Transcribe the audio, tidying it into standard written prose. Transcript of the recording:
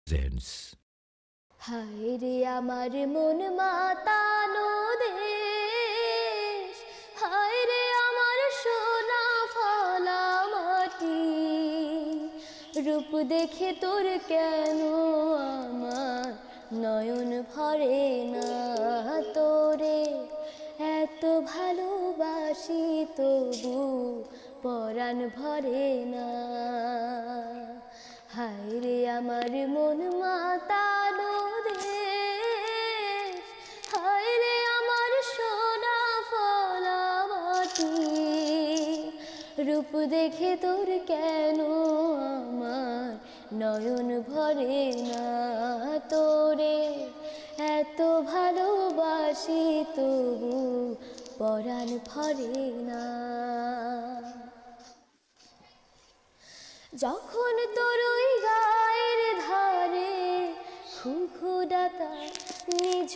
Gents. হায় রে আমার মন মাতানো দেশ, হায় রে আমার সোনা ফলা মাটি, রূপ দেখে তোর কেন আমার নয়ন ভরে না, তোরে এত ভালোবাসি তবু পরাণ ভরে না। হায় রে আমার মন মাতানো দেশ, হায় রে আমার সোনা ফলা মাটি, রূপ দেখে তোর কেন আমার নয়ন ভরে না, তোরে এত ভালোবাসি তবু পরাণ ভরে না। যখন তোর ওই গায়ের ধারে খুখু ডাকা নিঝ